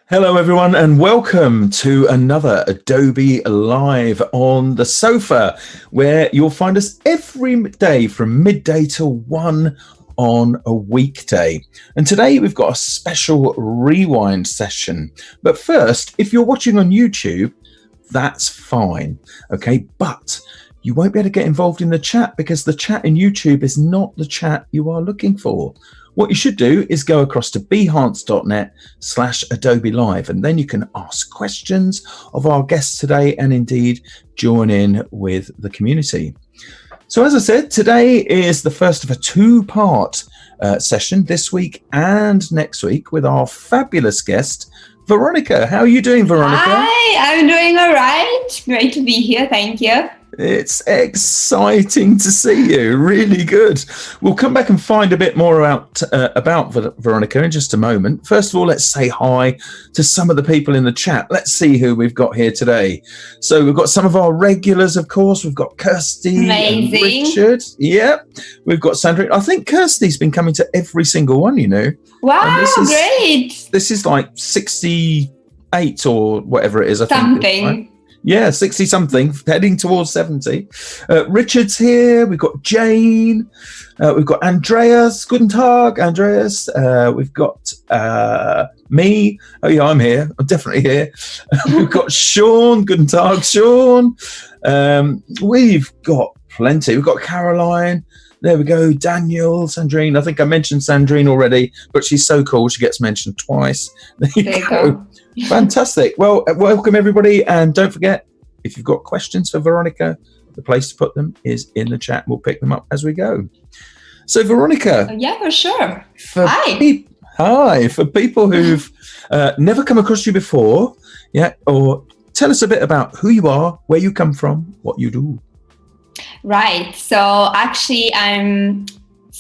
Hello, everyone, and welcome to another Adobe Live on the Sofa, where you'll find us every day from midday till 1 on a weekday. And today we've got a special rewind session. But first, if you're watching on YouTube, that's fine, okay? But you won't be able to get involved in the chat because the chat in YouTube is not the chat you are looking for. What you should do is go across to behance.net/Adobe Live, and then you can ask questions of our guests today and indeed join in with the community. So as I said, today is the first of a two-part session this week and next week with our fabulous guest, Veronika. How are you doing, Veronika? Hi, I'm doing all right. Great to be here. Thank you. It's exciting to see you. Really good. We'll come back and find a bit more about Veronika in just a moment. First of all, let's say hi to some of the people in the chat. Let's see who we've got here today. So we've got some of our regulars, of course. We've got Kirsty and Richard. Yep. We've got Sandra. I think Kirsty's been coming to every single one, you know. Wow, great. This is like 68 or whatever it is, I think. Something. Right? Yeah, 60 something, heading towards 70. Richard's here. We've got Jane. We've got Andreas. Guten Tag, Andreas. We've got me. Oh, yeah, I'm here. I'm definitely here. We've got Sean. Guten Tag, Sean. We've got plenty. We've got Caroline. There we go. Daniel, Sandrine. I think I mentioned Sandrine already, but she's so cool. She gets mentioned twice. There you go. Fantastic. Well, welcome everybody. And don't forget, if you've got questions for Veronika, the place to put them is in the chat. We'll pick them up as we go. So Veronika. Yeah, for sure. Hi. For people who've never come across you before, or tell us a bit about who you are, where you come from, what you do. Right. So actually, I'm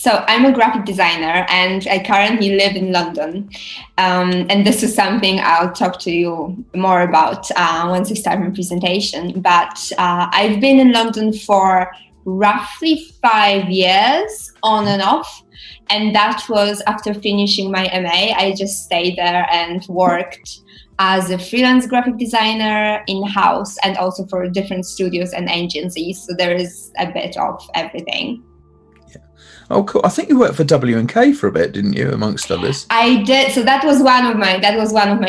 a graphic designer and I currently live in London. And this is something I'll talk to you more about once I start my presentation. But I've been in London for roughly 5 years on and off. And that was after finishing my MA. I just stayed there and worked as a freelance graphic designer in-house and also for different studios and agencies. So there is a bit of everything. Oh, cool. I think you worked for W&K for a bit, didn't you, amongst others? I did. So that was one of my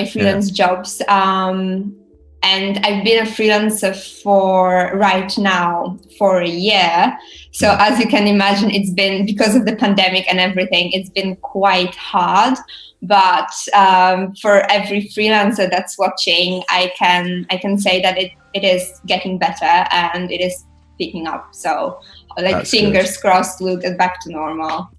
freelance jobs. And I've been a freelancer for right now for a year. So as you can imagine, it's been, because of the pandemic and everything, it's been quite hard. But for every freelancer that's watching, I can say that it is getting better and it is picking up. So that's fingers crossed we'll get back to normal.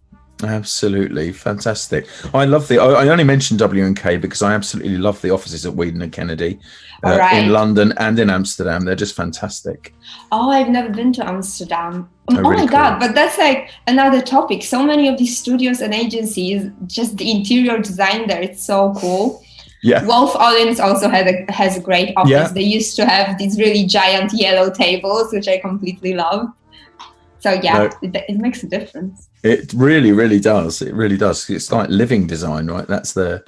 Absolutely fantastic. I only mentioned W&K because I absolutely love the offices at Weedon and Kennedy in London and in Amsterdam. They're just fantastic. Oh, I've never been to Amsterdam. Oh really my cool. God, but that's like another topic. So many of these studios and agencies, just the interior design there, it's so cool. Yeah. Wolf Ollins also has a great office. Yeah. They used to have these really giant yellow tables, which I completely love. So yeah, it makes a difference. It really, really does. It really does. It's like living design, right? That's the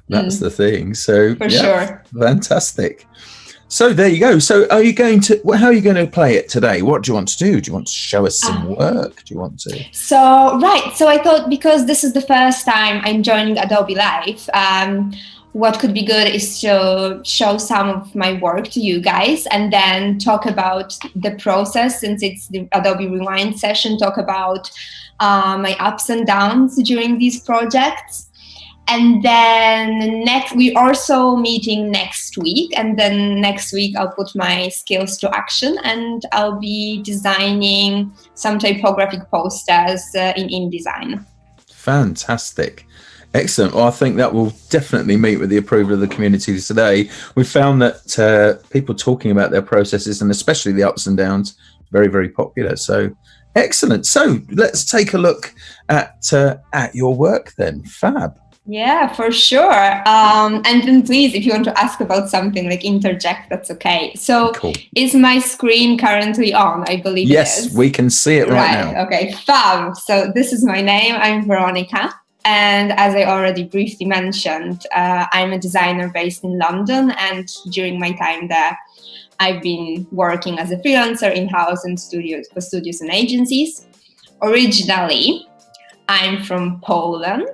thing. So for sure. Fantastic. So there you go. So how are you going to play it today? What do you want to do? Do you want to show us some work? Do you want to? So I thought, because this is the first time I'm joining Adobe Live, what could be good is to show some of my work to you guys and then talk about the process, since it's the Adobe Rewind session, talk about my ups and downs during these projects. And then we're also meeting next week. And then next week I'll put my skills to action and I'll be designing some typographic posters in InDesign. Fantastic. Excellent. Well, I think that will definitely meet with the approval of the community today. We found that people talking about their processes and especially the ups and downs, very, very popular. So excellent. So let's take a look at your work then. Fab. Yeah, for sure. And then please, if you want to ask about something, like interject, that's okay. So cool. Is my screen currently on? I believe it is. Yes, we can see it right now. Okay, fab. So this is my name. I'm Veronika. And as I already briefly mentioned, I'm a designer based in London, and during my time there, I've been working as a freelancer in-house in studios, for studios and agencies. Originally, I'm from Poland,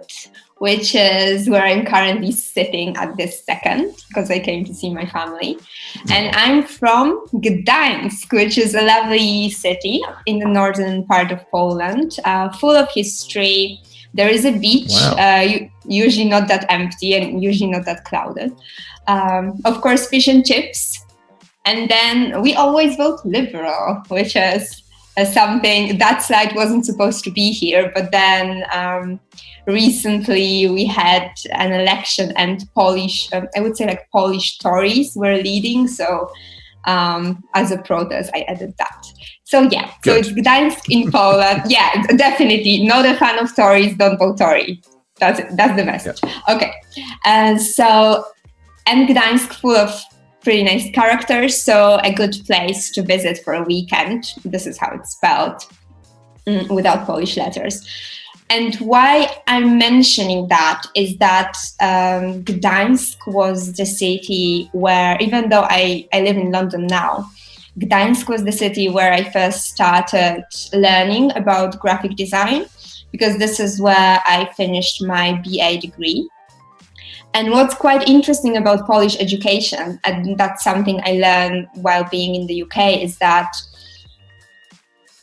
which is where I'm currently sitting at this second, because I came to see my family. And I'm from Gdańsk, which is a lovely city in the northern part of Poland, full of history. There is a beach, usually not that empty and usually not that crowded. Of course, fish and chips. And then we always vote Liberal, which is something, that slide wasn't supposed to be here, but then recently we had an election and Polish, I would say like Polish Tories were leading. So as a protest, I added that. So yeah, Good. So it's Gdańsk in Poland. Yeah, definitely not a fan of Tories, don't vote Tory. That's it. That's the message. Yeah. Okay. And Gdańsk full of pretty nice characters, so a good place to visit for a weekend. This is how it's spelled, without Polish letters. And why I'm mentioning that is that Gdańsk was the city where, even though I live in London now, Gdańsk was the city where I first started learning about graphic design, because this is where I finished my BA degree. And what's quite interesting about Polish education, and that's something I learned while being in the UK, is that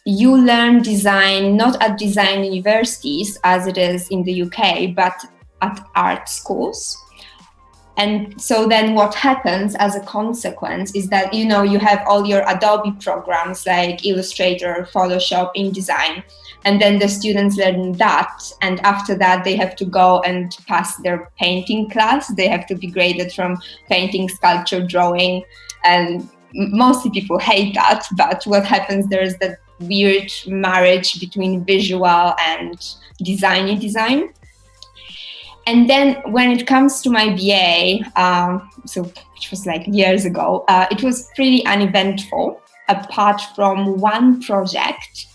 you learn design not at design universities as it is in the UK, but at art schools. And so then what happens as a consequence is that, you have all your Adobe programs like Illustrator, Photoshop, InDesign, and then the students learn that. And after that, they have to go and pass their painting class. They have to be graded from painting, sculpture, drawing. And mostly people hate that. But what happens, there is that weird marriage between visual and design. And then when it comes to my BA, which was like years ago, it was pretty uneventful, apart from one project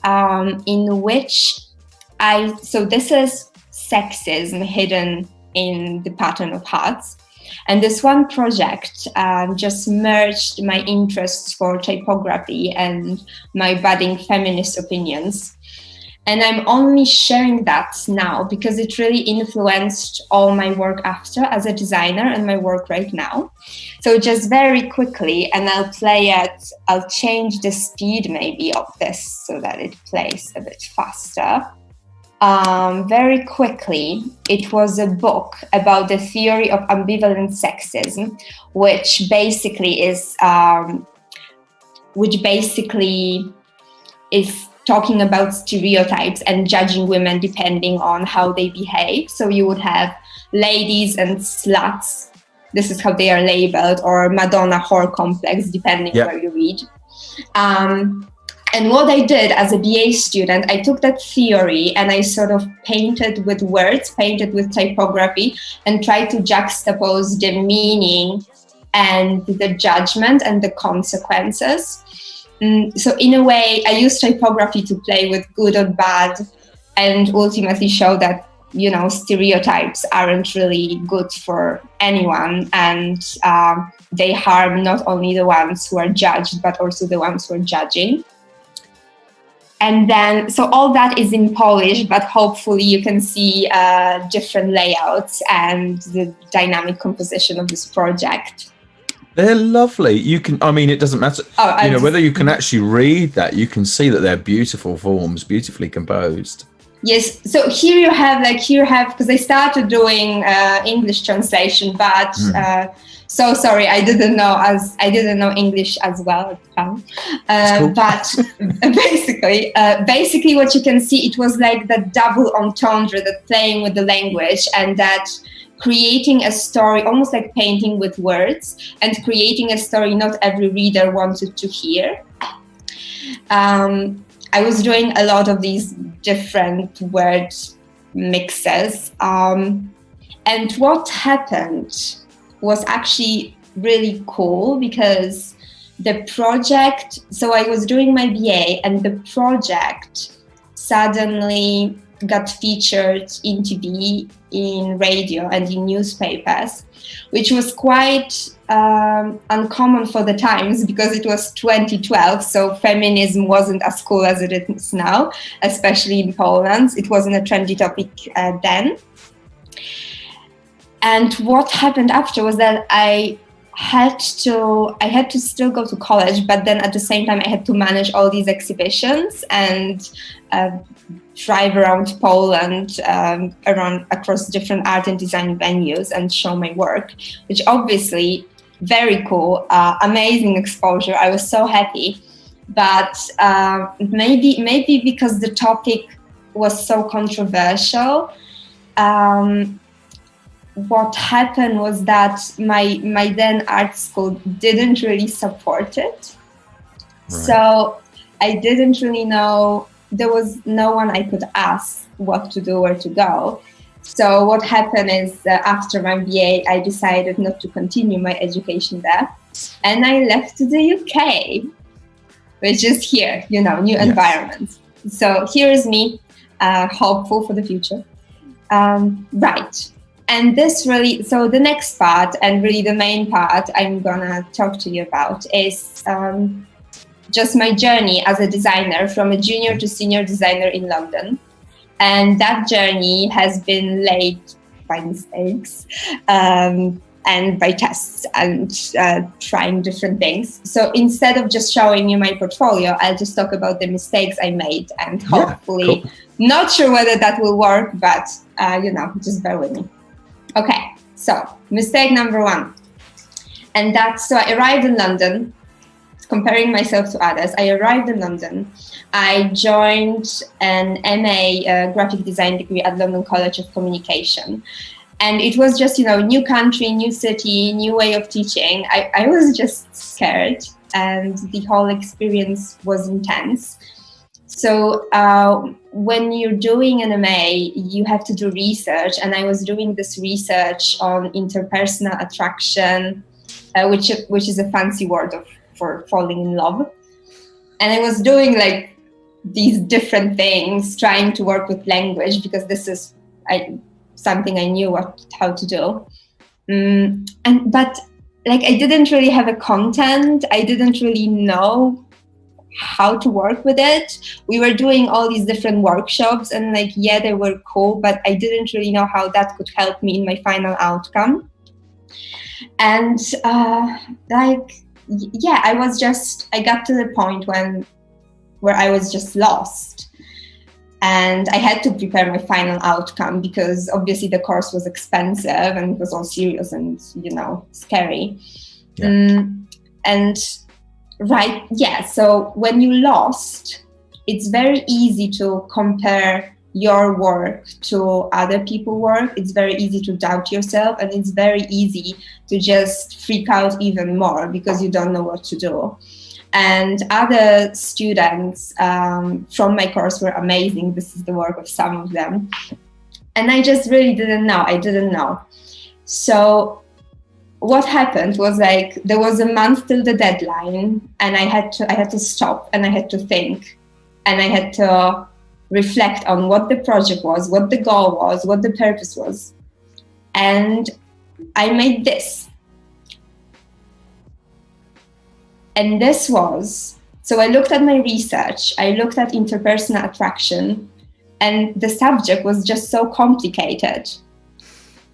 in which this is sexism hidden in the pattern of hats. And this one project just merged my interests for typography and my budding feminist opinions. And I'm only sharing that now because it really influenced all my work after as a designer and my work right now. So just very quickly, and I'll play it, I'll change the speed maybe of this so that it plays a bit faster. Very quickly, it was a book about the theory of ambivalent sexism, which basically is talking about stereotypes and judging women depending on how they behave. So you would have ladies and sluts. This is how they are labeled, or Madonna whore complex, depending where you read. And what I did as a BA student, I took that theory and I sort of painted with words, painted with typography, and tried to juxtapose the meaning and the judgment and the consequences. So in a way, I use typography to play with good or bad, and ultimately show that, stereotypes aren't really good for anyone, and they harm not only the ones who are judged, but also the ones who are judging. And then, so all that is in Polish, but hopefully you can see different layouts and the dynamic composition of this project. They're lovely. It doesn't matter. Whether you can actually read that, you can see that they're beautiful forms, beautifully composed. Yes. So here you have, because I started doing English translation, but so sorry, I didn't know English as well at the time. Cool. But basically what you can see, it was like that double entendre, that playing with the language, and that creating a story, almost like painting with words, and creating a story not every reader wanted to hear. I was doing a lot of these different word mixes. And what happened was actually really cool, because the project, so I was doing my BA and the project suddenly got featured in TV, in radio, and in newspapers, which was quite uncommon for the times because it was 2012, so feminism wasn't as cool as it is now, especially in Poland. It wasn't a trendy topic then. And what happened after was that I had to still go to college, but then at the same time I had to manage all these exhibitions and drive around Poland, across different art and design venues and show my work, which obviously very cool, amazing exposure. I was so happy, but maybe because the topic was so controversial, what happened was that my then art school didn't really support it. Right. So I didn't really know, there was no one I could ask what to do, where to go. So what happened is after my BA, I decided not to continue my education there. And I left to the UK, which is here, new yes. environment. So here is me, hopeful for the future. Right. And this really, so the next part, and really the main part I'm gonna talk to you about is just my journey as a designer from a junior to senior designer in London. And that journey has been laid by mistakes and by tests and trying different things. So instead of just showing you my portfolio, I'll just talk about the mistakes I made and hopefully, cool. Not sure whether that will work, but just bear with me. Okay, so mistake number one. And that's, so I arrived in London, comparing myself to others. I arrived in London. I joined an MA graphic design degree at London College of Communication. And it was just, new country, new city, new way of teaching. I was just scared and the whole experience was intense. So when you're doing an MA, you have to do research. And I was doing this research on interpersonal attraction, which is a fancy word for falling in love. And I was doing like these different things, trying to work with language because this is something I knew how to do. But like I didn't really have a content. I didn't really know how to work with it. We were doing all these different workshops and they were cool, but I didn't really know how that could help me in my final outcome. And I got to the point where I was just lost. And I had to prepare my final outcome because obviously the course was expensive and it was all serious and, scary. Yeah. Right, yeah. So when you lost, it's very easy to compare your work to other people's work. It's very easy to doubt yourself, and it's very easy to just freak out even more because you don't know what to do. And other students from my course were amazing. This is the work of some of them. And I just really didn't know. I didn't know. So what happened was there was a month till the deadline and I had to stop and I had to think and I had to reflect on what the project was, what the goal was, what the purpose was. And I made this. And this was, so I looked at my research, I looked at interpersonal attraction, and the subject was just so complicated.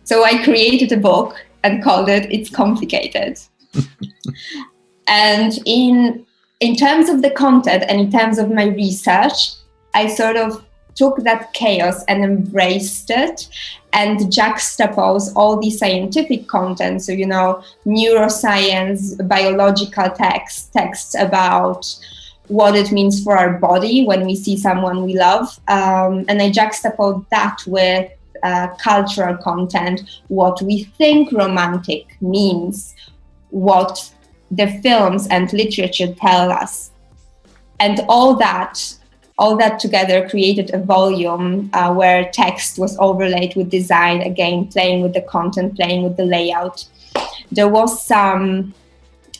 So I created a book and called it It's Complicated. And in terms of the content and in terms of my research, I sort of took that chaos and embraced it and juxtaposed all the scientific content. So, neuroscience, biological texts about what it means for our body when we see someone we love. And I juxtaposed that with cultural content, what we think romantic means, what the films and literature tell us. And all that together created a volume where text was overlaid with design, again, playing with the content, playing with the layout. There was some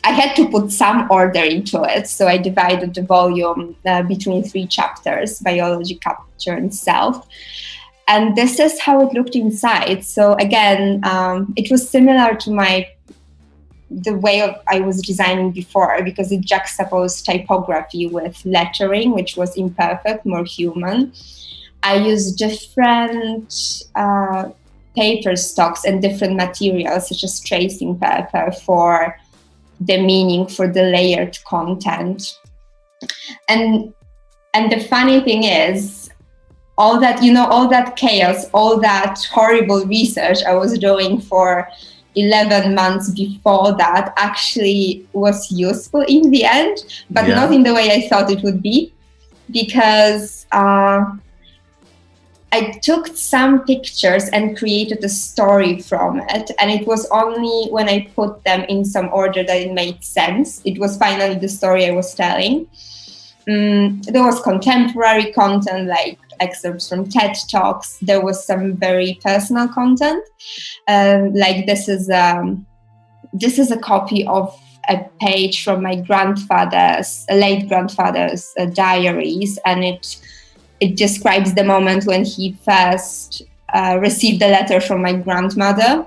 I had to put some order into it. So I divided the volume between 3 chapters, biology, capture, and self. And this is how it looked inside. So again, it was similar to the way I was designing before, because it juxtaposed typography with lettering, which was imperfect, more human. I used different paper stocks and different materials, such as tracing paper for the meaning, for the layered content. And the funny thing is, all that chaos, all that horrible research I was doing for 11 months before that actually was useful in the end, but not in the way I thought it would be, because I took some pictures and created a story from it. And it was only when I put them in some order that it made sense. It was finally the story I was telling. There was contemporary content, like excerpts from TED Talks. There was some very personal content. Like this is a copy of a page from my late grandfather's diaries. And it describes the moment when he first received a letter from my grandmother.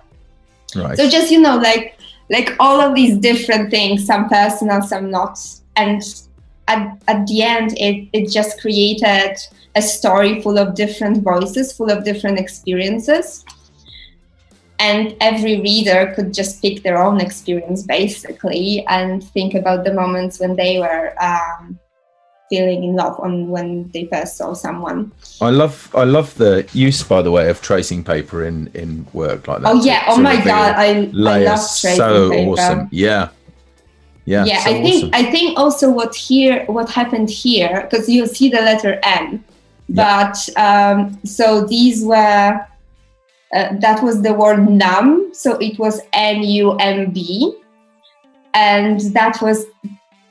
Right. So just, like all of these different things, some personal, some not. And at the end, it just created a story full of different voices, full of different experiences. And every reader could just pick their own experience, basically, and think about the moments when they were feeling in love, when they first saw someone. I love the use, by the way, of tracing paper in work like that. Oh yeah! Oh my God! I love tracing so paper. Awesome. Yeah. So I think also what happened here, because you see the letter N, but so these were that was the word numb, so it was NUMB, and that was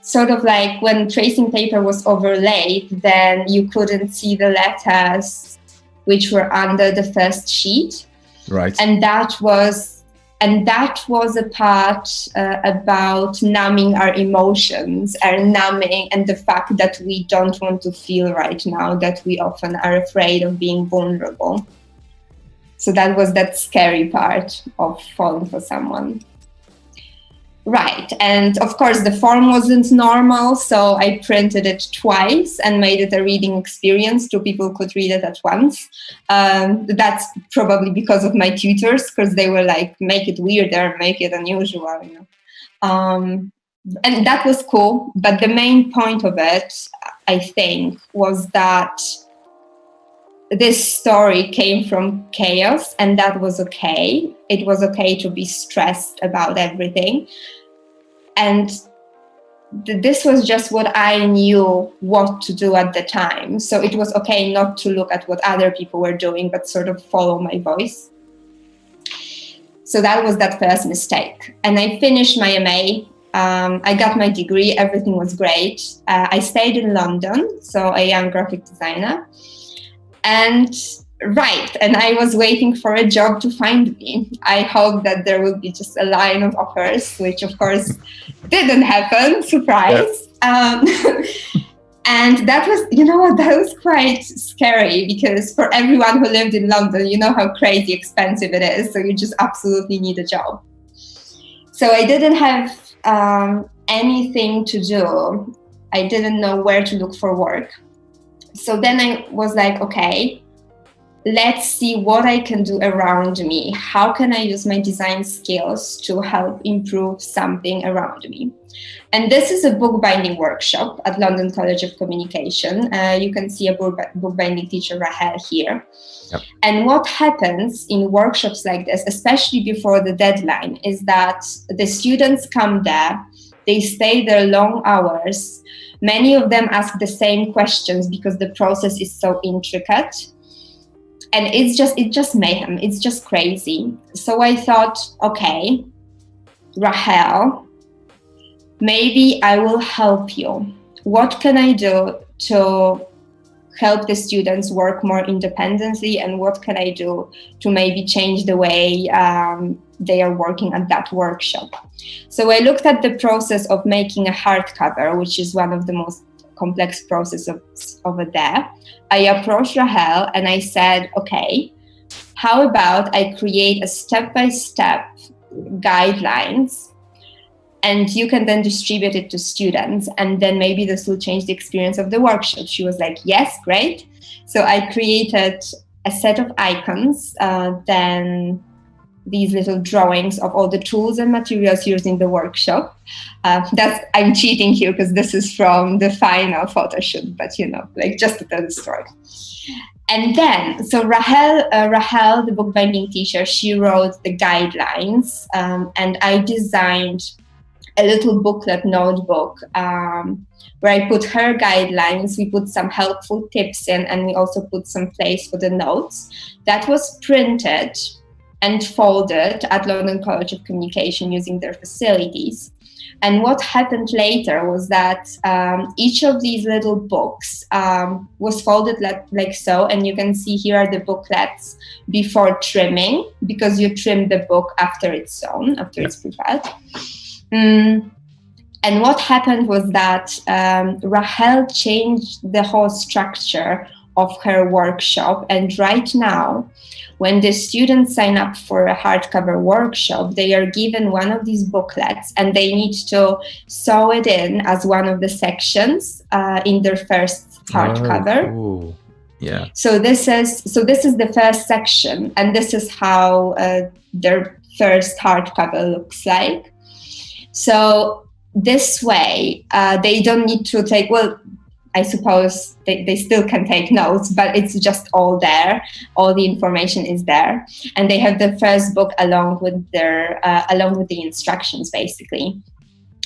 sort of like when tracing paper was overlaid, then you couldn't see the letters which were under the first sheet. Right. And that was a part about numbing our emotions, and the fact that we don't want to feel right now, that we often are afraid of being vulnerable. So that was that scary part of falling for someone. Right. And of course, the form wasn't normal, so I printed it twice and made it a reading experience. 2 people could read it at once. That's probably because of my tutors, because they were like, make it weirder, make it unusual. And that was cool. But the main point of it, I think, was that this story came from chaos, and that was okay. It was okay to be stressed about everything. And this was just what I knew what to do at the time. So it was okay not to look at what other people were doing, but sort of follow my voice. So that was that first mistake. And I finished my MA. I got my degree. Everything was great. I stayed in London, so a young graphic designer. And I was waiting for a job to find me. I hoped that there would be just a line of offers, which of course didn't happen. Surprise. Yeah. And that was, that was quite scary, because for everyone who lived in London, you know how crazy expensive it is. So you just absolutely need a job. So I didn't have anything to do. I didn't know where to look for work. So then I was like, okay, let's see what I can do around me. How can I use my design skills to help improve something around me? And this is a bookbinding workshop at London College of Communication. You can see a bookbinding teacher, Rahel, here. Yep. And what happens in workshops like this, especially before the deadline, is that the students come there, they stay there long hours. Many of them ask the same questions because the process is so intricate. And it's just mayhem. It's just crazy. So I thought, okay, Rahel, maybe I will help you. What can I do to help the students work more independently? And what can I do to maybe change the way they are working at that workshop. So I looked at the process of making a hardcover, which is one of the most complex processes over there. I approached Rahel and I said, okay, how about I create a step-by-step guidelines, and you can then distribute it to students, and then maybe this will change the experience of the workshop. She was like, yes, great. So I created a set of icons, then these little drawings of all the tools and materials used in the workshop. I'm cheating here because this is from the final photo shoot, but like just to tell the story. And then, so Rahel, the bookbinding teacher, she wrote the guidelines, and I designed a little booklet notebook where I put her guidelines. We put some helpful tips in, and we also put some place for the notes. That was printed and folded at London College of Communication using their facilities. And what happened later was that each of these little books was folded like so. And you can see here are the booklets before trimming, because you trim the book after it's sewn, after it's prepared. And what happened was that Rahel changed the whole structure of her workshop. And right now, when the students sign up for a hardcover workshop, they are given one of these booklets and they need to sew it in as one of the sections in their first hardcover. Oh, cool. Yeah. So this is the first section, and this is how their first hardcover looks like. So this way, they don't need to take, well, I suppose they still can take notes, but it's just all there. All the information is there. And they have the first book along with the instructions, basically.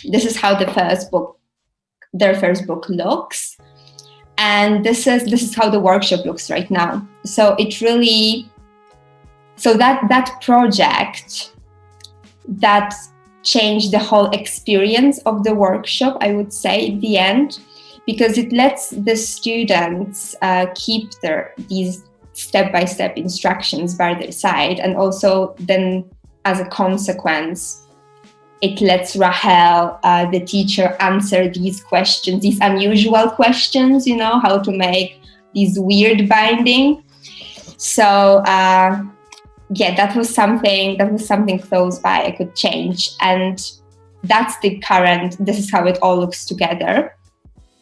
This is how their first book looks. And this is how the workshop looks right now. So it really, that project, that changed the whole experience of the workshop, I would say, at the end, because it lets the students keep these step-by-step instructions by their side. And also then, as a consequence, it lets Rahel, the teacher, answer these questions, these unusual questions, how to make these weird binding. So that was something close by I could change. And that's this is how it all looks together.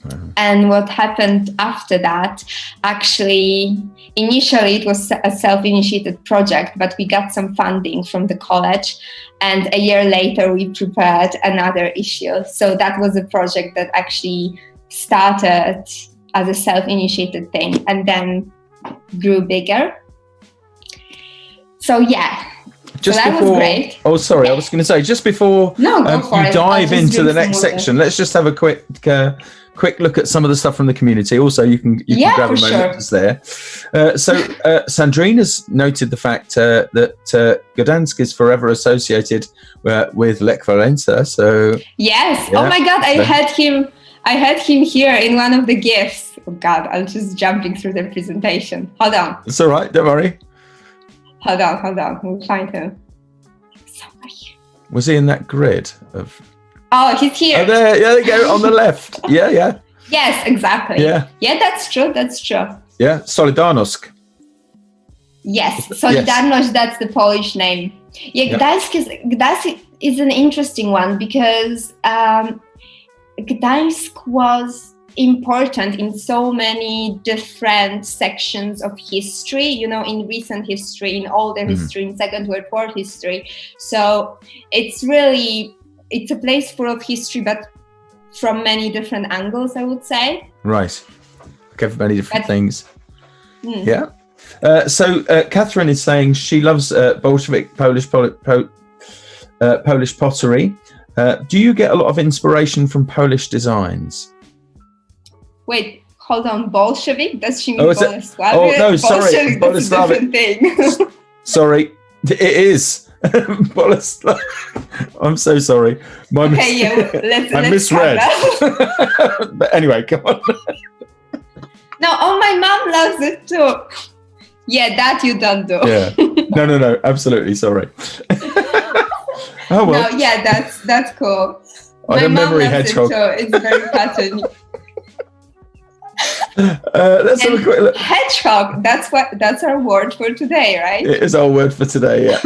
Mm-hmm. And what happened after that, actually, initially it was a self-initiated project, but we got some funding from the college. And a year later, we prepared another issue. So that was a project that actually started as a self-initiated thing and then grew bigger. So yeah, that was great. Oh, sorry, I was going to say, just before you dive into the next section, let's just have a quick look at some of the stuff from the community. Also, you can grab a moment there. So Sandrine has noted the fact that Gdansk is forever associated with Lech Walesa. So yes, yeah. Oh my God, I had him here in one of the gifts. Oh God, I'm just jumping through the presentation. Hold on. It's all right, don't worry. Hold on. We'll find him. Somewhere here. Was he in that grid of? Oh, he's here. Oh, there you go, on the left. Yeah. Yes, exactly. Yeah, that's true. Yeah, Solidarność. Yes, Solidarność, that's the Polish name. Yeah, Gdańsk is an interesting one because Gdańsk was important in so many different sections of history, in recent history, in older history, in Second World War history. So it's a place full of history, but from many different angles, I would say. Right. Okay, for many different things. Yeah. So Catherine is saying she loves Bolshevik Polish pottery. Do you get a lot of inspiration from Polish designs? Wait, hold on. Bolshevik? Does she mean Bolesławie? Oh, no, sorry. Bolesławie. That's a different thing. Sorry, it is. Boleslav. I'm so sorry. I misread. But anyway, come on. No, my mom loves it too. Yeah, that you don't do. Yeah. No, absolutely. Sorry. Oh well. No, yeah, that's cool. I had a memory loves hedgehog. It too. It's very cartoony. Let's have a quick look. Hedgehog. That's our word for today, right? It is our word for today. Yeah.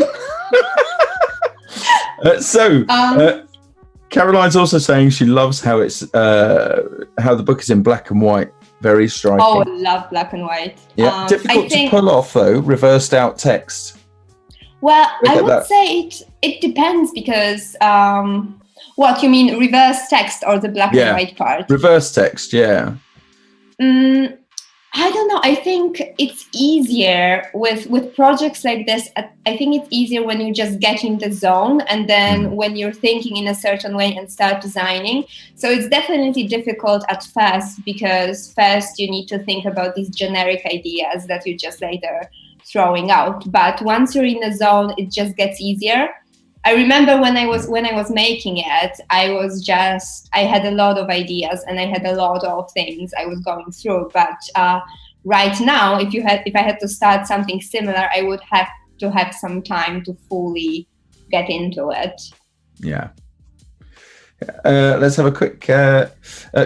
Caroline's also saying she loves how it's how the book is in black and white. Very striking. Oh, I love black and white. Yeah, difficult to pull off though. Reversed out text. Well, I would say it depends because what you mean, reverse text or the black and white part? Reverse text, yeah. I don't know. I think it's easier with projects like this. I think it's easier when you just get in the zone and then when you're thinking in a certain way and start designing. So it's definitely difficult at first because first you need to think about these generic ideas that you just later throwing out. But once you're in the zone, it just gets easier. I remember when I was making it, I had a lot of ideas and I had a lot of things I was going through. But right now, if I had to start something similar, I would have to have some time to fully get into it. Yeah. Let's have a quick.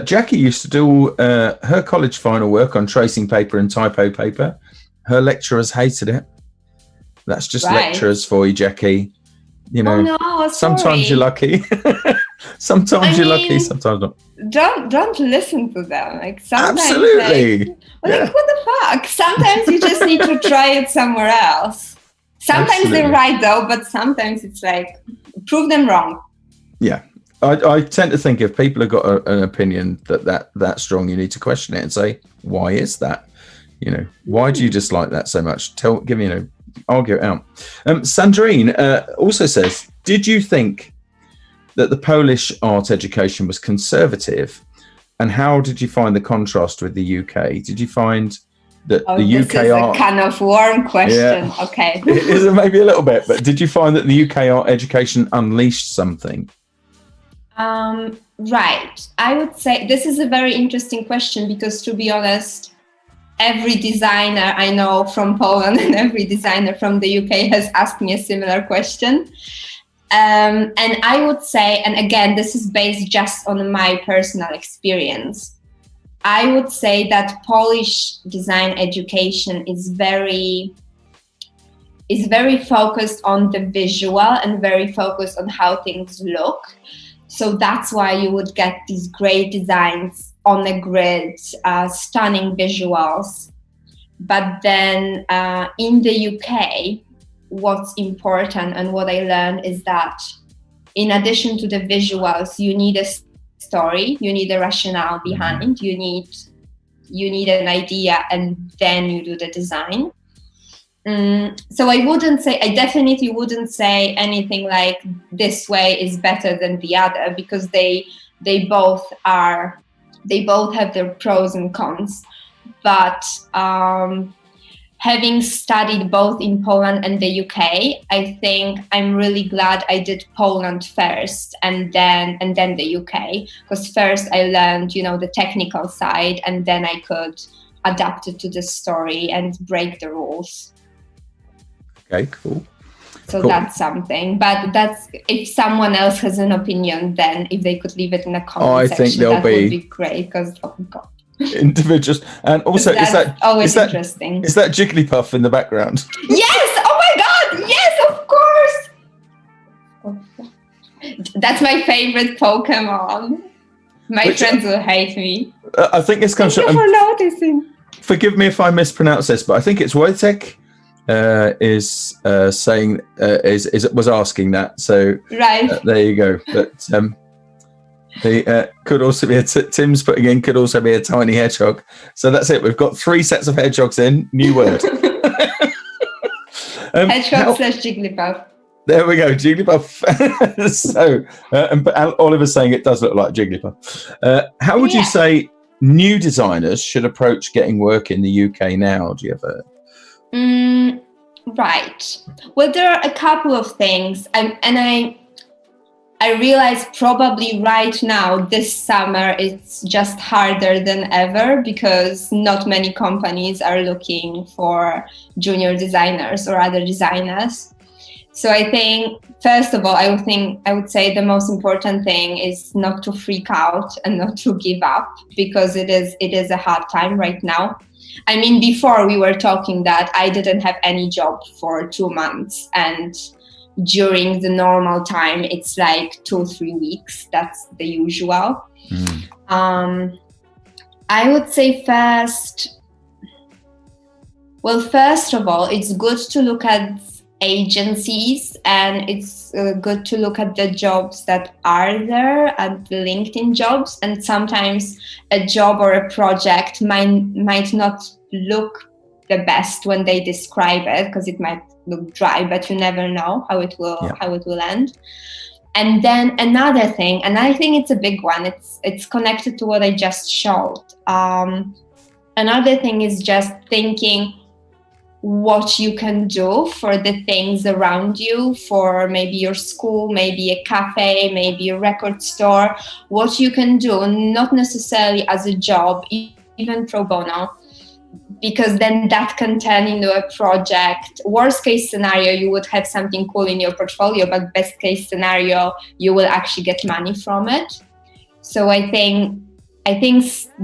Jackie used to do her college final work on tracing paper and typo paper. Her lecturers hated it. That's just lecturers for you, Jackie. You know, sometimes you're lucky. Sometimes you're lucky, sometimes not. Don't listen to them. Like sometimes, absolutely. Like what the fuck? Sometimes you just need to try it somewhere else. Sometimes they're right though, but sometimes it's like prove them wrong. Yeah, I tend to think if people have got an opinion that strong, you need to question it and say, why is that? You know, why do you dislike that so much? Give me, argue it out. Sandrine also says, did you think that the Polish art education was conservative? And how did you find the contrast with the UK? Did you find that the UK this is art... a kind of warm question. Yeah. Okay. It is maybe a little bit, but did you find that the UK art education unleashed something? Right. I would say this is a very interesting question because, to be honest, every designer I know from Poland and every designer from the UK has asked me a similar question. And I would say, and again, this is based just on my personal experience, I would say that Polish design education is very focused on the visual and very focused on how things look. So that's why you would get these great designs on a grid, stunning visuals. But then in the UK, what's important and what I learned is that in addition to the visuals, you need a story, you need a rationale behind, you need an idea, and then you do the design. So I definitely wouldn't say anything like this way is better than the other, because they both have their pros and cons. But having studied both in Poland and the UK, I think I'm really glad I did Poland first and then the UK, because first I learned, the technical side, and then I could adapt it to the story and break the rules. Okay, cool. So that's something, but that's, if someone else has an opinion, then if they could leave it in the comment section, that would be great, because oh god. Individuals. And also, is that always interesting? Is that Jigglypuff in the background? Yes! Oh my god! Yes, of course! That's my favorite Pokemon. My friends will hate me. I think this comes from... Thank you for noticing. Forgive me if I mispronounce this, but I think it's Wojtek was asking that. So right. There you go. But the could also be Tim's putting in, could also be a tiny hedgehog. So that's it. We've got 3 sets of hedgehogs in. New word. Hedgehog / Jigglypuff. There we go, Jigglypuff. So, and Oliver's saying it does look like Jigglypuff. How would you say new designers should approach getting work in the UK now? Do you have a... Right. Well, there are a couple of things, and I realize probably right now, this summer, it's just harder than ever because not many companies are looking for junior designers or other designers. So I think, first of all, I would say the most important thing is not to freak out and not to give up, because it is a hard time right now. I mean, before we were talking that I didn't have any job for 2 months, and during the normal time, it's like 2-3 weeks. That's the usual. I would say first of all, it's good to look at agencies, and it's good to look at the jobs that are there at the LinkedIn jobs. And sometimes a job or a project might not look the best when they describe it, because it might look dry, but you never know how it will end. And then another thing, and I think it's a big one, it's connected to what I just showed. Another thing is just thinking what you can do for the things around you, for maybe your school, maybe a cafe, maybe a record store, what you can do, not necessarily as a job, even pro bono, because then that can turn into a project. Worst case scenario, you would have something cool in your portfolio, but best case scenario, you will actually get money from it. So I think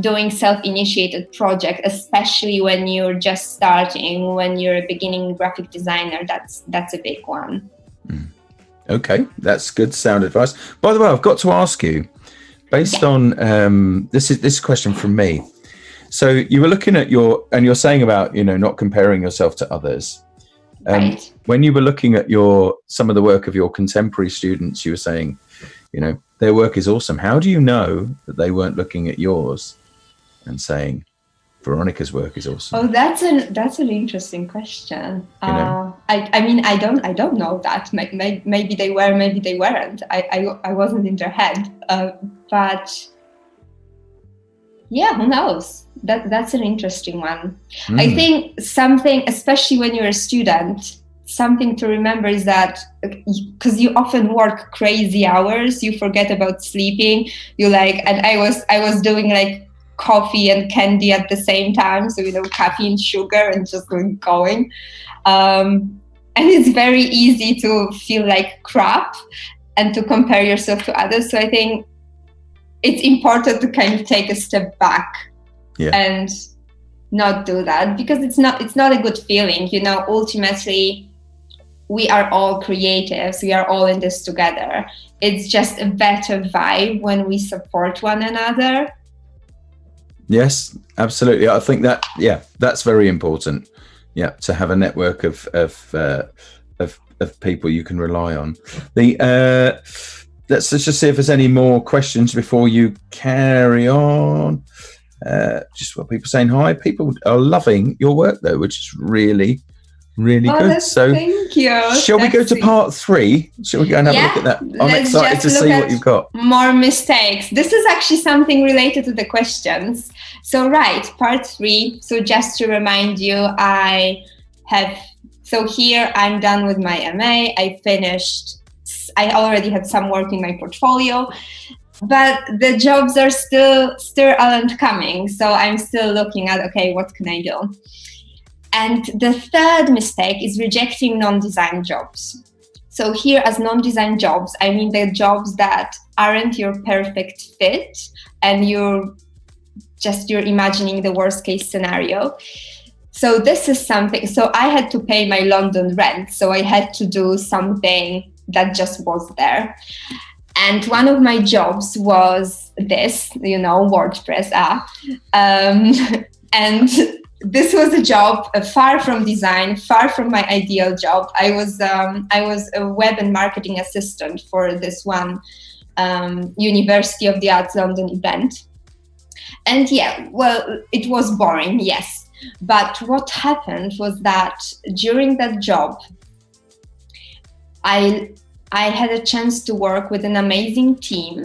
doing self-initiated project, especially when you're just starting, when you're a beginning graphic designer, that's a big one. Okay, that's good sound advice. By the way, I've got to ask you, based on this question from me. So you were looking at you're saying about, not comparing yourself to others. Right. When you were looking at some of the work of your contemporary students, you were saying, their work is awesome. How do you know that they weren't looking at yours and saying, Veronika's work is awesome? Oh, that's an interesting question. I don't know that. Maybe they were, maybe they weren't. I wasn't in their head. But yeah, who knows? That's an interesting one. I think something, especially when you're a student, something to remember is that because you often work crazy hours, you forget about sleeping. And I was doing like coffee and candy at the same time, so caffeine, sugar, and just going. And it's very easy to feel like crap and to compare yourself to others. So I think it's important to kind of take a step back and not do that, because it's not a good feeling. Ultimately, we are all creatives. We are all in this together. It's just a better vibe when we support one another. Yes, absolutely. I think that's very important. Yeah, to have a network of people you can rely on. Let's just see if there's any more questions before you carry on. Just what people saying hi. People are loving your work though, which is really, really good. So thank you. Shall we go to part 3? Shall we go and have a look at that? I'm excited to see what you've got. More mistakes. This is actually something related to the questions. So part 3. So just to remind you, here I'm done with my MA. I finished. I already had some work in my portfolio, but the jobs are still aren't coming. So I'm still looking at, okay, what can I do? And the third mistake is rejecting non-design jobs. So here, as non-design jobs, I mean the jobs that aren't your perfect fit, and you're imagining the worst case scenario. So this is something. So I had to pay my London rent, so I had to do something that just was there. And one of my jobs was this, WordPress app. And this was a job far from design, far from my ideal job. I was a web and marketing assistant for this one University of the Arts London event. And it was boring, yes. But what happened was that during that job, I had a chance to work with an amazing team,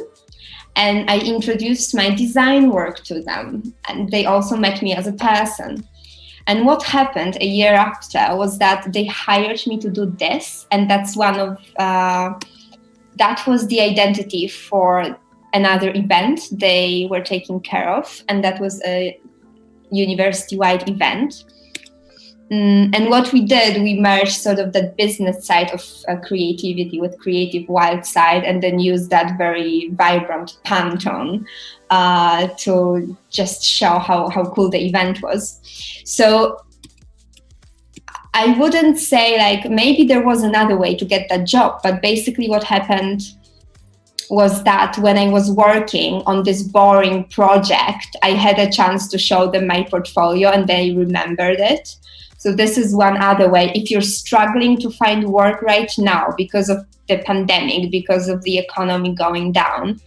and I introduced my design work to them, and they also met me as a person. And what happened a year after was that they hired me to do this, and that's that was the identity for another event they were taking care of, and that was a university-wide event. And what we did, we merged sort of the business side of creativity with creative wild side, and then used that very vibrant Pantone to just show how cool the event was. So I wouldn't say like maybe there was another way to get that job, but basically what happened was that when I was working on this boring project, I had a chance to show them my portfolio and they remembered it. So this is one other way. If you're struggling to find work right now because of the pandemic, because of the economy going down,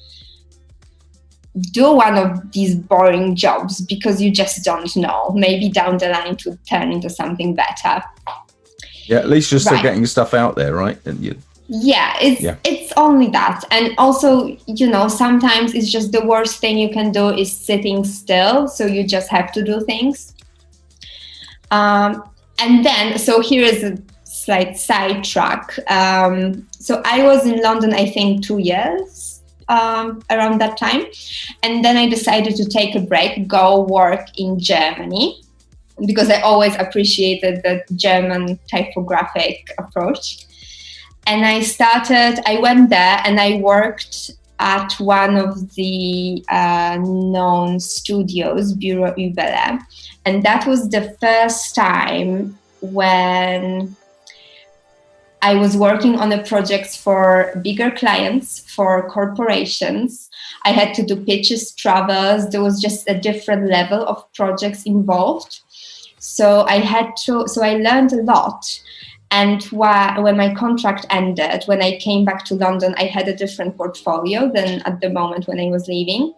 do one of these boring jobs because you just don't know. Maybe down the line to turn into something better. Yeah, at least you're still getting stuff out there, right? And it's only that. And also, sometimes it's just the worst thing you can do is sitting still. So you just have to do things. And then, so here is a slight sidetrack. So I was in London, I think 2 years around that time. And then I decided to take a break, go work in Germany, because I always appreciated the German typographic approach. And I went there and I worked at one of the known studios, Bureau Ubele. And that was the first time when I was working on a project for bigger clients, for corporations. I had to do pitches, travels. There was just a different level of projects involved. So I learned a lot. And when my contract ended, when I came back to London, I had a different portfolio than at the moment when I was leaving.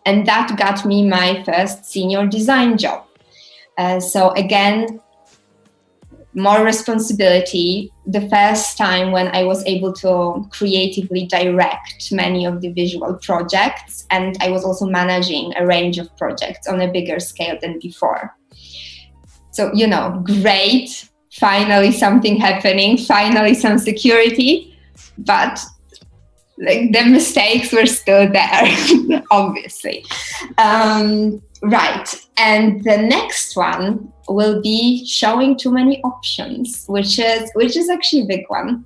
And that got me my first senior design job. So again, more responsibility. The first time when I was able to creatively direct many of the visual projects. And I was also managing a range of projects on a bigger scale than before. So, great. Finally something happening, finally some security, but like the mistakes were still there, obviously. Right, and the next one will be showing too many options, which is actually a big one.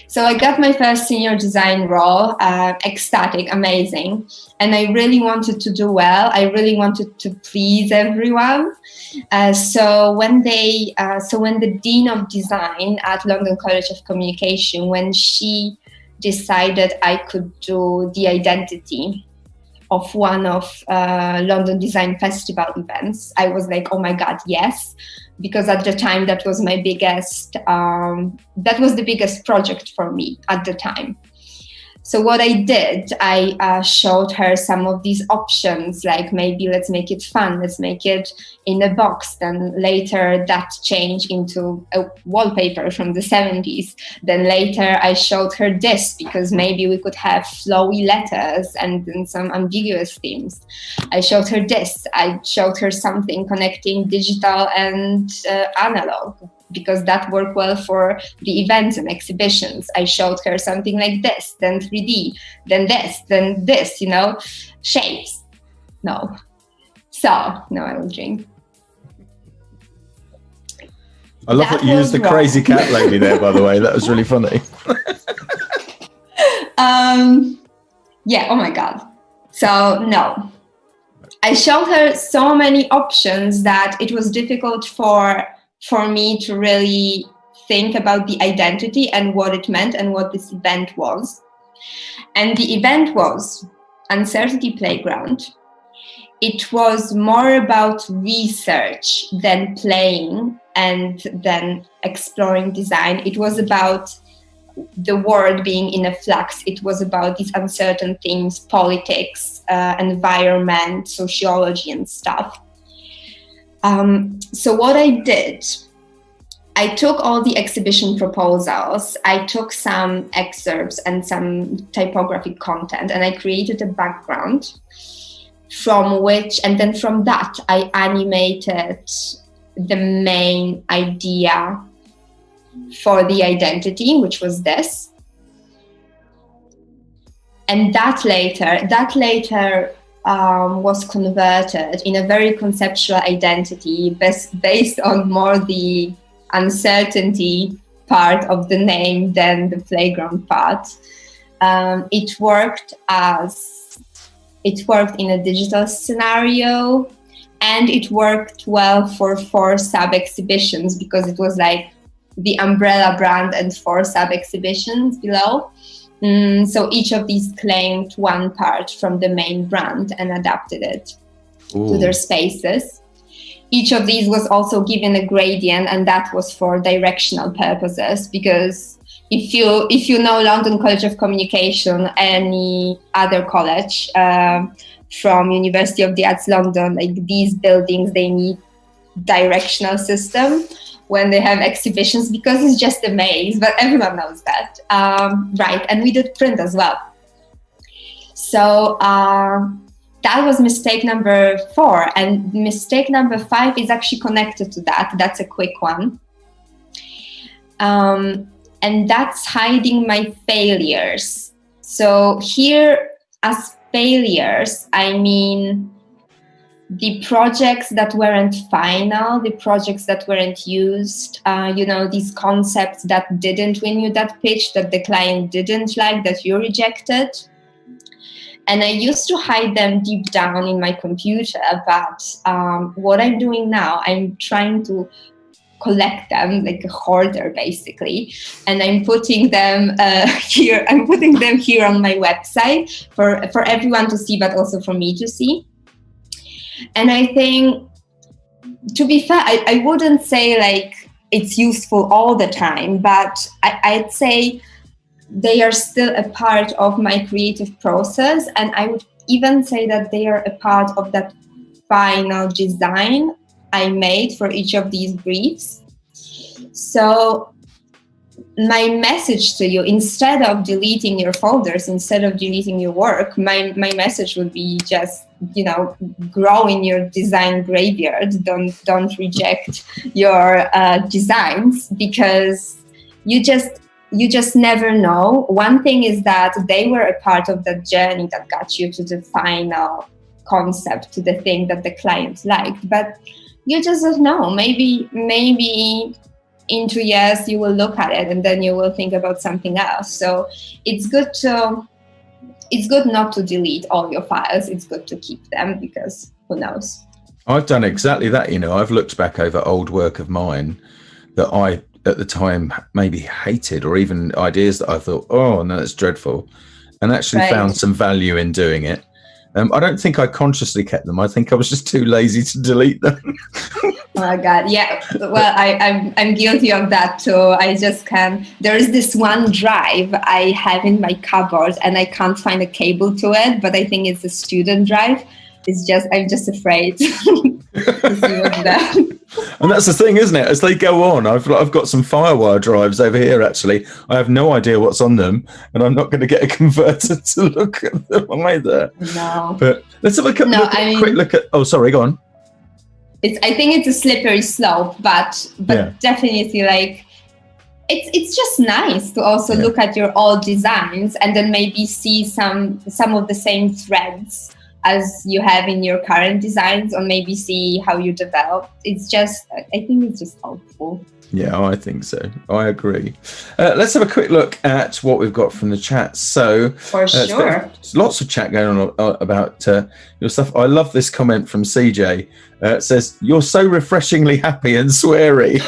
So I got my first senior design role, ecstatic, amazing. And I really wanted to do well. I really wanted to please everyone. So when the Dean of Design at London College of Communication, when she decided I could do the identity of one of London Design Festival events, I was like, oh my God, yes. Because at the time that was my biggest, that was the biggest project for me at the time. So what I did, I showed her some of these options, like maybe let's make it fun, let's make it in a box. Then later that changed into a wallpaper from the 70s. Then later I showed her this because maybe we could have flowy letters and then some ambiguous themes. I showed her this. I showed her something connecting digital and analog, because that worked well for the events and exhibitions. I showed her something like this, then 3D, then this, shapes. No. So, no, I will drink. I love that you used the crazy cat lady there, by the way. That was really funny. Yeah, oh my God. So, no. I showed her so many options that it was difficult for me to really think about the identity and what it meant and what this event was. And the event was Uncertainty Playground. It was more about research than playing and then exploring design. It was about the world being in a flux. It was about these uncertain themes, politics, environment, sociology and stuff. So what I did, I took all the exhibition proposals, I took some excerpts and some typographic content, and I created a background from which, and then from that, I animated the main idea for the identity, which was this. And that later was converted in a very conceptual identity based on more the uncertainty part of the name than the playground part. It worked in a digital scenario, and it worked well for 4 sub-exhibitions because it was like the umbrella brand and 4 sub-exhibitions below. So each of these claimed one part from the main brand and adapted it to their spaces. Each of these was also given a gradient, and that was for directional purposes, because if you know London College of Communication, any other college from University of the Arts London, like these buildings, they need directional system when they have exhibitions because it's just a maze, but everyone knows that. Right, and we did print as well. So that was mistake number 4, and mistake number 5 is actually connected to that. That's a quick one. And that's hiding my failures. So here, as failures, I mean the projects that weren't final, the projects that weren't used, these concepts that didn't win you that pitch, that the client didn't like, that you rejected. And I used to hide them deep down in my computer, but what I'm doing now, I'm trying to collect them like a hoarder, basically, and I'm putting them here. I'm putting them here on my website for everyone to see, but also for me to see. And I think, to be fair, I wouldn't say like it's useful all the time, but I'd say they are still a part of my creative process, and I would even say that they are a part of that final design I made for each of these briefs. So my message to you, instead of deleting your folders, instead of deleting your work, my message would be just, grow in your design graveyard. Don't reject your designs, because you just never know. One thing is that they were a part of that journey that got you to the final concept, to the thing that the client liked, but you just don't know. Maybe in 2 years you will look at it and then you will think about something else. So it's good not to delete all your files. It's good to keep them, because who knows? I've done exactly that. I've looked back over old work of mine that I at the time maybe hated, or even ideas that I thought, oh no, that's dreadful, and actually found some value in doing it. I don't think I consciously kept them. I think I was just too lazy to delete them. Oh my God, yeah. Well, I'm guilty of that too. I just can't. There is this one drive I have in my cupboard, and I can't find a cable to it, but I think it's a student drive. I'm just afraid to see what's there. And that's the thing, isn't it? As they go on, I've got some Firewire drives over here, actually. I have no idea what's on them, and I'm not going to get a converter to look at them either. No. But let's have a quick look at... Oh, sorry, go on. I think it's a slippery slope, but yeah. Definitely, like, it's just nice to also look at your old designs and then maybe see some of the same threads as you have in your current designs, or maybe see how you develop. I think it's just helpful. Yeah, I think so. I agree. Let's have a quick look at what we've got from the chat. So, for sure, lots of chat going on about your stuff. I love this comment from CJ. It says, "You're so refreshingly happy and sweary."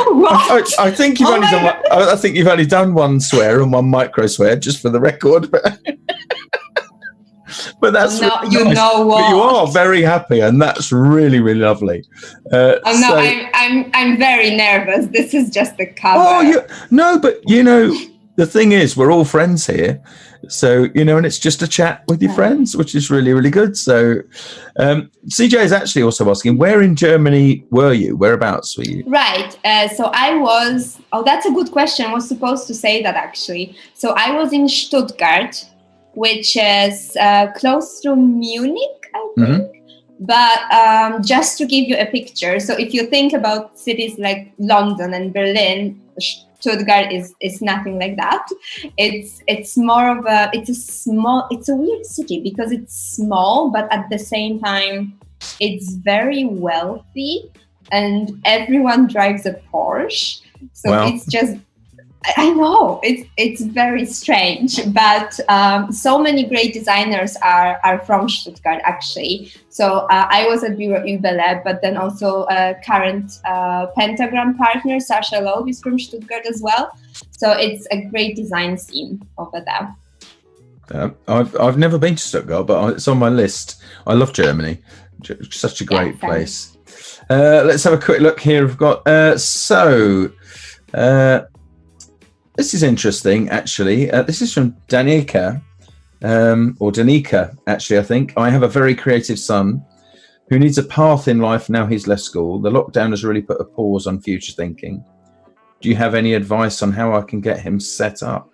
What? I think you've only done. I think you've only done one swear and one micro swear, just for the record. But that's what? But you are very happy, and that's really, really lovely. I'm very nervous. This is just a cover. Oh, no, but the thing is, we're all friends here, so and it's just a chat with your friends, which is really, really good. So, CJ is actually also asking, where in Germany were you? Whereabouts were you? Right. So I was. Oh, that's a good question. I was supposed to say that actually. So I was in Stuttgart, which is close to Munich, I think. Mm-hmm. But just to give you a picture, so if you think about cities like London and Berlin, Stuttgart is nothing like that. It's more of it's a weird city because it's small, but at the same time it's very wealthy and everyone drives a Porsche. So Wow. it's just, I know it's very strange, but so many great designers are from Stuttgart actually. So I was at Bureau Ubele, but then also current Pentagram partner Sasha Loeb is from Stuttgart as well. So it's a great design scene over there. I've never been to Stuttgart, but it's on my list. I love Germany, such a great place. Let's have a quick look here. We've got this is interesting, actually. This is from Danica, or Danica, actually, I think. I have a very creative son who needs a path in life now he's left school. The lockdown has really put a pause on future thinking. Do you have any advice on how I can get him set up?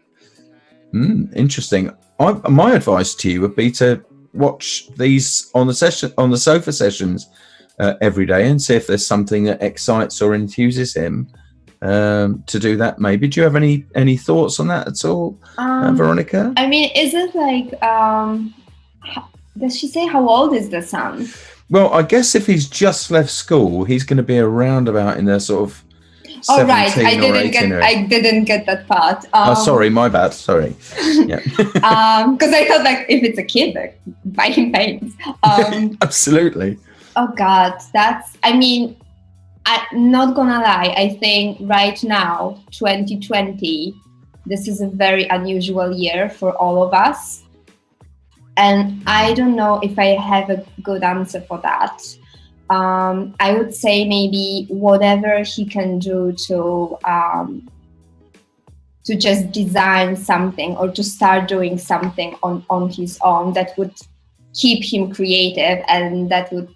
Interesting. My advice to you would be to watch these on the sofa sessions every day and see if there's something that excites or enthuses him. To do that, maybe. Do you have any thoughts on that at all, Veronica? I mean, is it like does she say how old is the son? Well, I guess if he's just left school, he's going to be around about in the sort of 17 right. or 18. I didn't get that part. Sorry, my bad. Sorry. Yeah. Because I thought like if it's a kid, like, buy him paints. Absolutely. Oh God, I'm not gonna lie, I think right now, 2020, this is a very unusual year for all of us. And I don't know if I have a good answer for that. I would say maybe whatever he can do to just design something or to start doing something on his own that would keep him creative and that would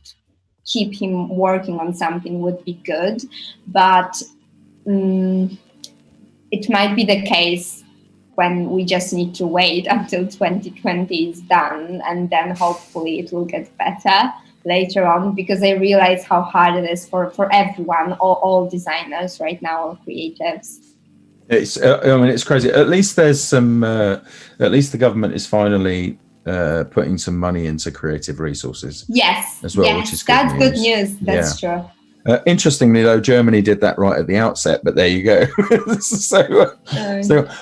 keep him working on something would be good, but it might be the case when we just need to wait until 2020 is done and then hopefully it will get better later on, because I realize how hard it is for everyone, all designers right now or creatives. It's crazy. At least there's some at least the government is finally putting some money into creative resources. Yes, as well, yes, which is good news. Good news. That's true. Interestingly, though, Germany did that right at the outset, but there you go. So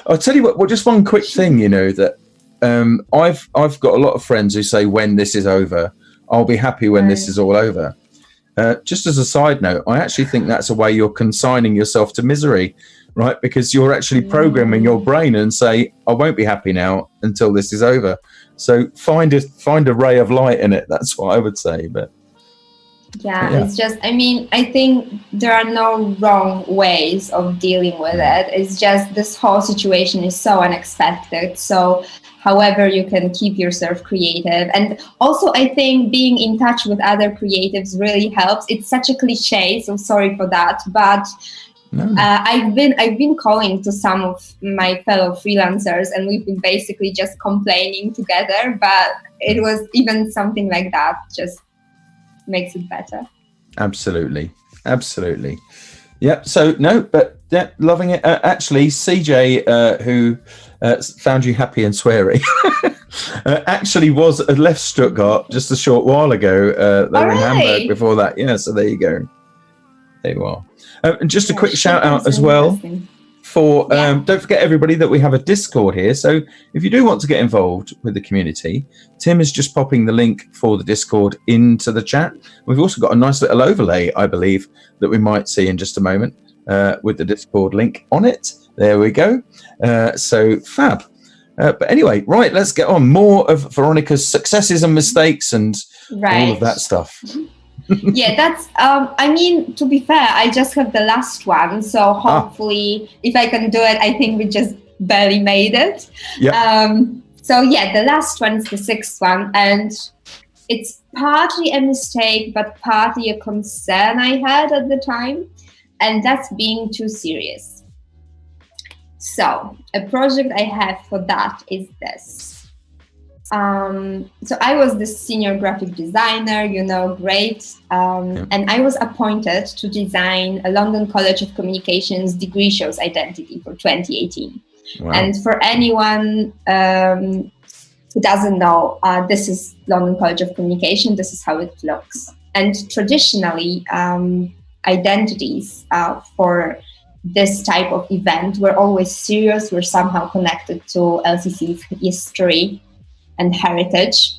I'll tell you what. Well, just one quick thing, that I've got a lot of friends who say, "When this is over, I'll be happy when this is all over." Just as a side note, I actually think that's a way you're consigning yourself to misery, right? Because you're actually programming your brain and say, "I won't be happy now until this is over." So find a ray of light in it. That's what I would say. But it's just, I think there are no wrong ways of dealing with it. It's just this whole situation is so unexpected. So however you can keep yourself creative. And also I think being in touch with other creatives really helps. It's such a cliche, so sorry for that. But I've been calling to some of my fellow freelancers and we've been basically just complaining together, but it was even something like that just makes it better. Absolutely. Yeah. So loving it. Actually, CJ, who found you happy and sweary, actually left Stuttgart just a short while ago. They were in Hamburg before that. Yeah. So there you go. There you are. And just a quick shout out as well for, don't forget everybody that we have a Discord here. So if you do want to get involved with the community, Tim is just popping the link for the Discord into the chat. We've also got a nice little overlay, I believe, that we might see in just a moment with the Discord link on it. There we go. So fab. But anyway, right, let's get on. More of Veronica's successes and mistakes and all of that stuff. Yeah, that's to be fair, I just have the last one, so hopefully if I can do it, I think we just barely made it. So the last one is the sixth one, and it's partly a mistake but partly a concern I had at the time, and that's being too serious. So a project I have for that is this. So I was the senior graphic designer, great. And I was appointed to design a London College of Communications degree show's identity for 2018. Wow. And for anyone who doesn't know, this is London College of Communication. This is how it looks. And traditionally, identities for this type of event were always serious, were somehow connected to LCC's history and heritage.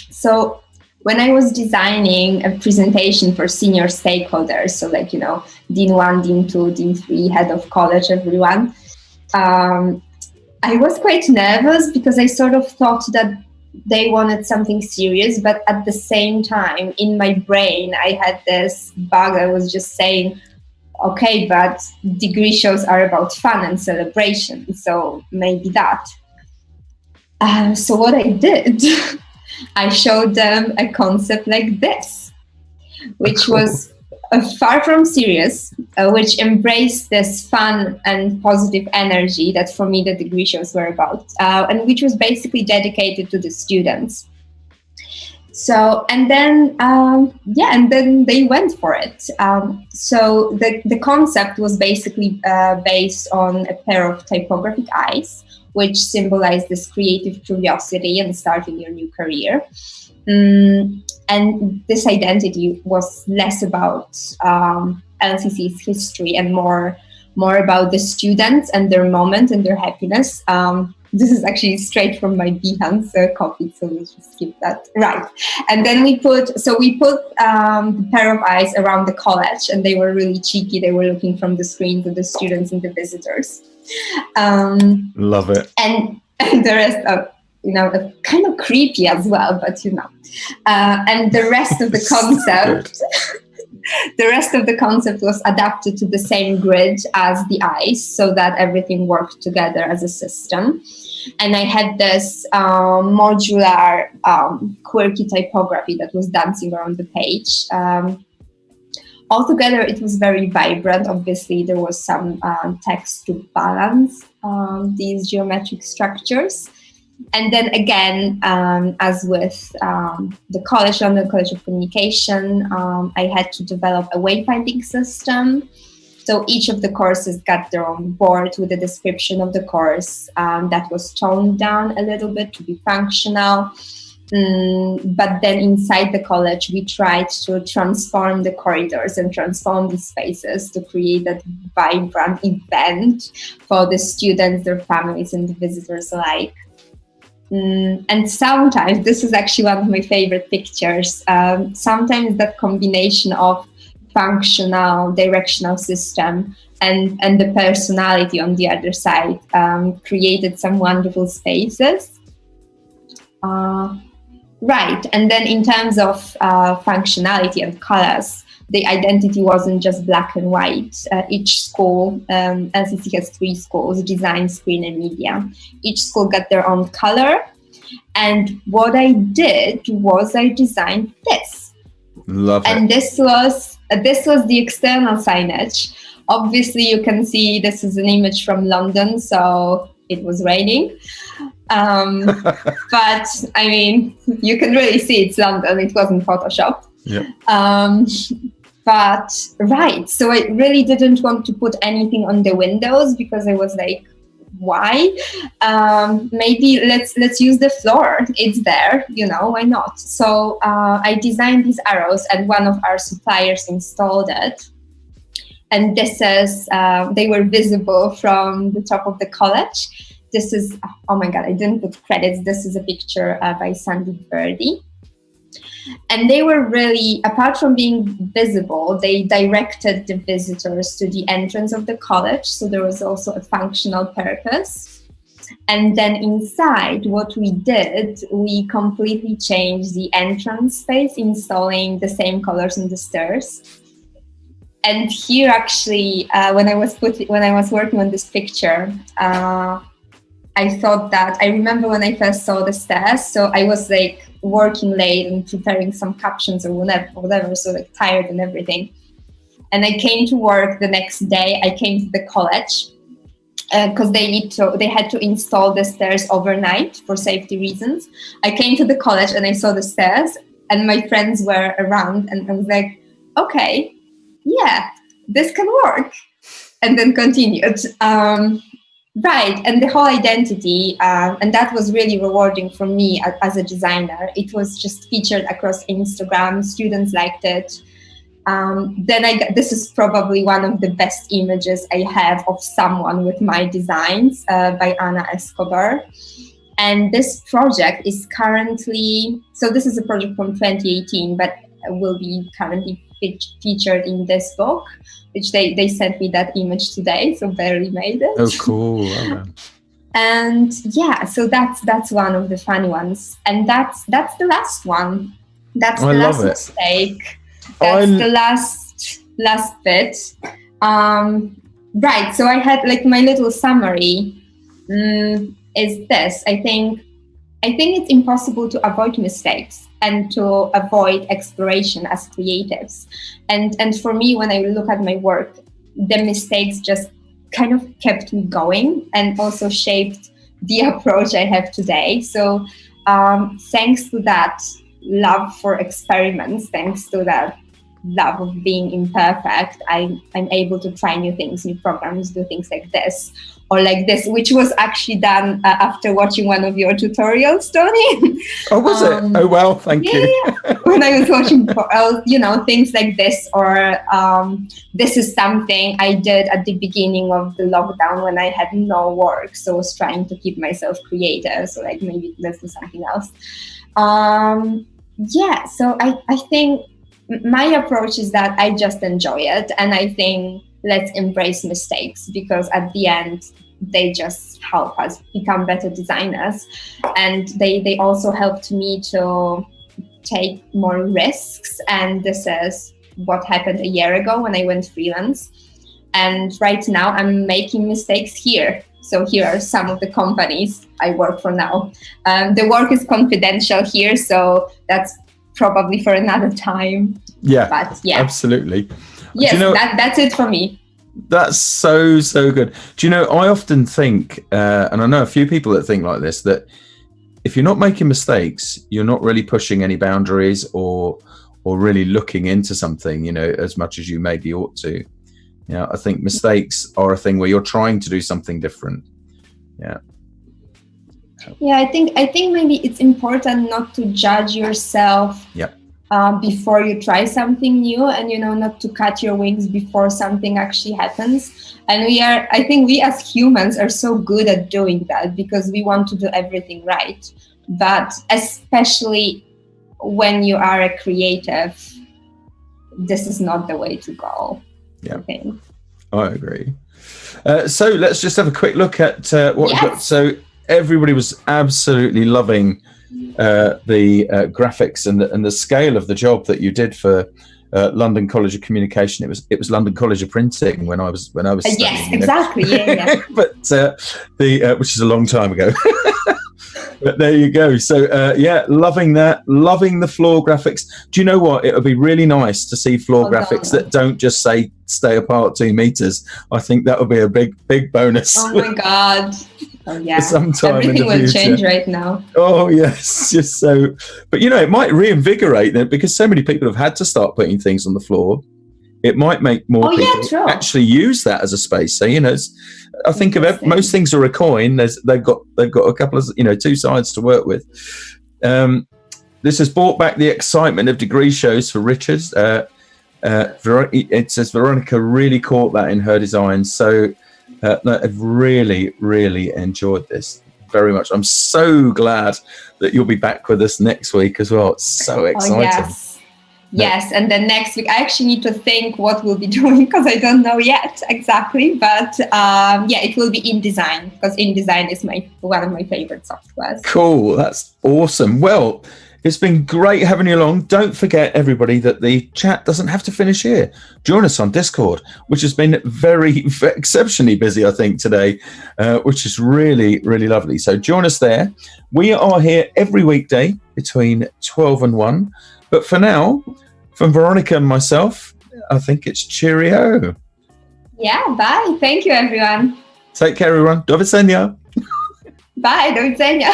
So when I was designing a presentation for senior stakeholders, so like, Dean 1, Dean 2, Dean 3, head of college, everyone, I was quite nervous because I sort of thought that they wanted something serious, but at the same time, in my brain, I had this bug. I was just saying, okay, but degree shows are about fun and celebration, so maybe that. So what I did, I showed them a concept like this, which was far from serious, which embraced this fun and positive energy that for me the degree shows were about, and which was basically dedicated to the students. So, and then they went for it. So the concept was basically based on a pair of typographic eyes, which symbolized this creative curiosity and starting your new career. And this identity was less about LCC's history and more about the students and their moment and their happiness. This is actually straight from my Behance copy, so let's just skip that. Right. And then we put a pair of eyes around the college, and they were really cheeky. They were looking from the screen to the students and the visitors. Love it. And the rest of, kind of creepy as well, but and the rest of the concept, was adapted to the same grid as the eyes, so that everything worked together as a system. And I had this modular, quirky typography that was dancing around the page. Altogether, it was very vibrant. Obviously, there was some text to balance these geometric structures. And then again, as with the college, London College of Communication, I had to develop a wayfinding system. So each of the courses got their own board with a description of the course that was toned down a little bit to be functional. But then inside the college, we tried to transform the corridors and transform the spaces to create that vibrant event for the students, their families, and the visitors alike. And sometimes, this is actually one of my favorite pictures, sometimes that combination of functional, directional system and the personality on the other side created some wonderful spaces. Right, and then in terms of functionality and colors, the identity wasn't just black and white. Each school, LCC has 3 schools, design, screen, and media. Each school got their own color. And what I did was I designed this. Love it. And this was the external signage. Obviously, you can see this is an image from London, so it was raining. But I mean, you can really see it's London. It wasn't Photoshop. Yeah. But right, so I really didn't want to put anything on the windows because I was like, why? Maybe let's use the floor. It's there, why not? So I designed these arrows, and one of our suppliers installed it. And this is, they were visible from the top of the college. This is, oh my God, I didn't put credits. This is a picture by Sandy Birdie. And they were really, apart from being visible, they directed the visitors to the entrance of the college. So there was also a functional purpose. And then inside, what we did, we completely changed the entrance space, installing the same colors on the stairs. And here, actually, when I was working on this picture, I thought that, I remember when I first saw the stairs, so I was like working late and preparing some captions or whatever, so like tired and everything. And I came to work the next day, I came to the college, because they had to install the stairs overnight for safety reasons. I came to the college and I saw the stairs, and my friends were around, and I was like, okay, yeah, this can work, and then continued. Right, and the whole identity, and that was really rewarding for me as a designer. It was just featured across Instagram. Students liked it. This is probably one of the best images I have of someone with my designs by Ana Escobar. And this project is currently, so this is a project from 2018, but will be currently featured in this book, which they sent me that image today, so barely made it. Oh, cool. Okay. And yeah, so that's one of the funny ones. And that's the last one. That's the last mistake. That's the last bit. Right, so I had like my little summary is this. I think it's impossible to avoid mistakes and to avoid exploration as creatives. And for me, when I look at my work, the mistakes just kind of kept me going and also shaped the approach I have today. So thanks to that love for experiments, thanks to that love of being imperfect, I'm able to try new things, new programs, do things like this or like this, which was actually done after watching one of your tutorials, Tony. Oh, was it? Oh, well, thank you. When I was watching, things like this, or this is something I did at the beginning of the lockdown when I had no work, so I was trying to keep myself creative. So like, maybe let's do something else. So I think my approach is that I just enjoy it, and I think let's embrace mistakes, because at the end they just help us become better designers, and they also helped me to take more risks. And this is what happened a year ago when I went freelance, and right now I'm making mistakes here. So here are some of the companies I work for now. The work is confidential here, so that's probably for another time. Yeah, but yeah, absolutely. Yes, that's it for me. That's so good. Do you know, I often think, and I know a few people that think like this, that if you're not making mistakes, you're not really pushing any boundaries or really looking into something, as much as you maybe ought to. I think mistakes are a thing where you're trying to do something different. Yeah. Yeah, I think maybe it's important not to judge yourself. Yeah. Before you try something new, and not to cut your wings before something actually happens. And I think we as humans are so good at doing that because we want to do everything right. But especially when you are a creative, this is not the way to go. Yeah, I think. I agree. So let's just have a quick look at what we've got. So everybody was absolutely loving the graphics and the scale of the job that you did for London College of Communication. It was London College of Printing when I was studying. Yes, exactly. Yeah. But which is a long time ago. But there you go. So loving that, loving the floor graphics. Do you know what? It would be really nice to see floor graphics that don't just say stay apart 2 meters. I think that would be a big bonus. Oh my God. Oh yeah. Sometime everything in the will future. Change right now. Oh yes, just so. But it might reinvigorate them, because so many people have had to start putting things on the floor. It might make more people actually use that as a space. So I think of most things are a coin. They've got a couple of 2 sides to work with. This has brought back the excitement of degree shows for Richard. It says Veronica really caught that in her design. So I've really enjoyed this very much. I'm so glad that you'll be back with us next week as well. It's so exciting. Yes, and then next week I actually need to think what we'll be doing, because I don't know yet exactly. But it will be InDesign, because InDesign is one of my favorite softwares. Cool, that's awesome. Well, it's been great having you along. Don't forget, everybody, that the chat doesn't have to finish here. Join us on Discord, which has been very exceptionally busy, I think, today, which is really lovely. So join us there. We are here every weekday between 12 and 1. But for now, from Veronica and myself, I think it's cheerio. Yeah, bye. Thank you, everyone. Take care, everyone. Do widzenia. Bye, do widzenia.